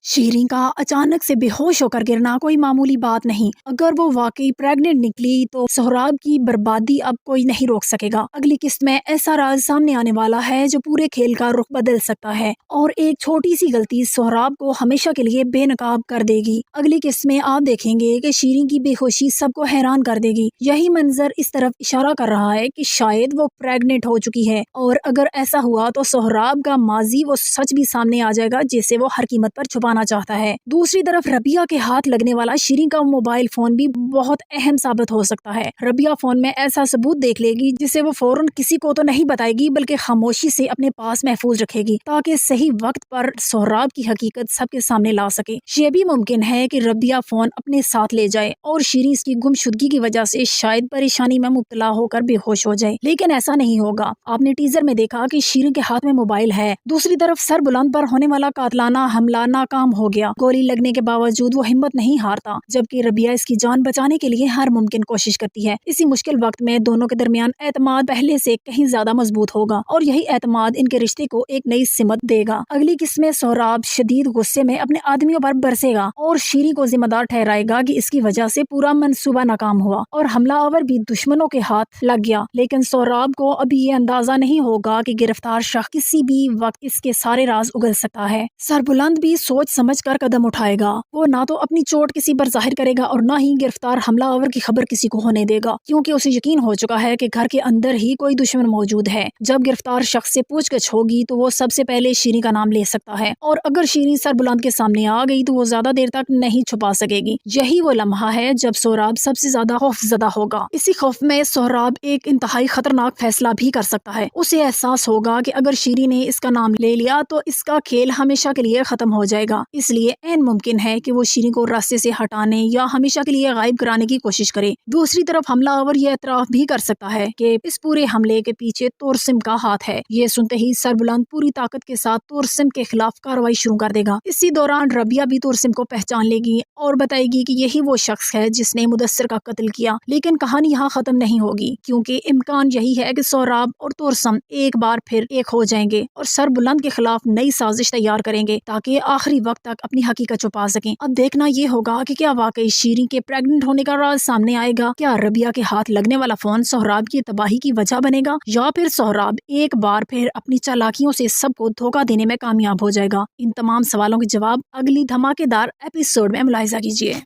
शीरीं का अचानक से बेहोश होकर गिरना कोई मामूली बात नहीं। अगर वो वाकई प्रेग्नेंट निकली तो सोहराब की बर्बादी अब कोई नहीं रोक सकेगा। अगली किस्त में ऐसा राज सामने आने वाला है जो पूरे खेल का रुख बदल सकता है और एक छोटी सी गलती सोहराब को हमेशा के लिए बेनकाब कर देगी। अगली किस्त में आप देखेंगे कि शीरीं की बेहोशी सबको हैरान कर देगी। यही मंजर इस तरफ इशारा कर रहा है कि शायद वो प्रेग्नेंट हो चुकी है और अगर ऐसा हुआ तो सोहराब का माजी वो सच भी सामने आ जाएगा जिसे वो हर कीमत पर छुपाना चाहता है। दूसरी तरफ रबिया के हाथ लगने वाला शीरीं का मोबाइल फोन भी बहुत अहम साबित हो सकता है। रबिया फोन में ऐसा सबूत देख लेगी जिसे वो फौरन किसी को तो नहीं बताएगी बल्कि खामोशी से अपने पास महफूज रखेगी ताकि सही वक्त पर सोहराब की हकीकत सबके सामने ला सके। ये भी मुमकिन है कि रबिया फोन अपने साथ ले जाए और शीरीं इसकी गुमशुदगी की वजह से शायद परेशानी में मुब्तला होकर बेहोश हो जाए, लेकिन ऐसा नहीं होगा। आपने टीजर में देखा कि शीरीं के हाथ में मोबाइल है। दूसरी तरफ सर बुलंद पर होने वाला कातलाना हमला नाकाम हो गया। गोली लगने के बावजूद वो हिम्मत नहीं हारता, जबकि रबिया इसकी जान बचाने के लिए हर मुमकिन कोशिश करती है। इसी मुश्किल वक्त में दोनों के दरमियान एतमाद पहले से कहीं ज्यादा मजबूत होगा और यही एतमाद इनके रिश्ते को एक नई सिमत देगा। अगली किस्त में सोहराब शदीद गुस्से में अपने आदमियों पर बरसेगा और शीरीं को जिम्मेदार ठहराएगा कि इसकी वजह से पूरा मंसूबा नाकाम हुआ और हमलावर भी दुश्मनों के हाथ लग गया। लेकिन सोहराब को अभी ये अंदाजा नहीं होगा कि गिरफ्तार शख्स किसी भी वक्त इसके सारे राज उगल सकता है। सरबुलंद भी सोच समझ कर कदम उठाएगा। वो ना तो अपनी चोट किसी पर जाहिर करेगा और ना ही गिरफ्तार हमलावर की खबर किसी को होने देगा, क्योंकि उसे यकीन हो चुका है कि घर के अंदर ही कोई दुश्मन मौजूद है। जब गिरफ्तार शख्स से पूछगछ होगी तो वो सबसे पहले शीरीं का नाम ले सकता है और अगर शीरीं सरबुलंद के सामने आ गई तो वो ज्यादा देर तक नहीं छुपा सकेगी। यही वो लम्हा है जब सोहराब सबसे ज्यादा खौफजदा होगा। इसी खौफ में सोहराब एक इंतहाई खतरनाक फैसला भी कर सकता है। उसे एहसास होगा कि अगर शीरीं ने इसका नाम ले लिया तो इसका खेल हमेशा के लिए खत्म हो जाएगा। इसलिए ऐन मुमकिन है कि वो शीरीं को रास्ते से हटाने या हमेशा के लिए गायब कराने की कोशिश करे। दूसरी तरफ हमलावर ये एतराफ भी कर सकता है कि इस पूरे हमले के पीछे तुरसिम का हाथ है। ये सुनते ही सरबुलंद पूरी ताकत के साथ तुरसिम के खिलाफ कार्रवाई शुरू कर देगा। इसी दौरान रबिया भी तुरसिम को पहचान लेगी और बताएगी कि यही वो शख्स है जिसने मुदस्सिर का कत्ल किया। लेकिन कहानी यहाँ खत्म नहीं होगी, क्योंकि इम्कान यही है कि सोहराब और तुरसम एक बार फिर एक हो जाएंगे और सरबुलंद के खिलाफ नई साजिश तैयार करेंगे ताकि आखिरी वक्त तक अपनी हकीकत छुपा सकें। अब देखना ये होगा कि क्या वाकई शीरीं के प्रेग्नेंट होने का राज सामने आएगा। क्या रबिया के हाथ लगने वाला फोन सोहराब की तबाही की वजह बनेगा या फिर सोहराब एक बार फिर अपनी चालाकियों से सबको धोखा देने में कामयाब हो जाएगा। इन तमाम सवालों के जवाब अगली धमाकेदार एपिसोड में मुलाहिजा कीजिए।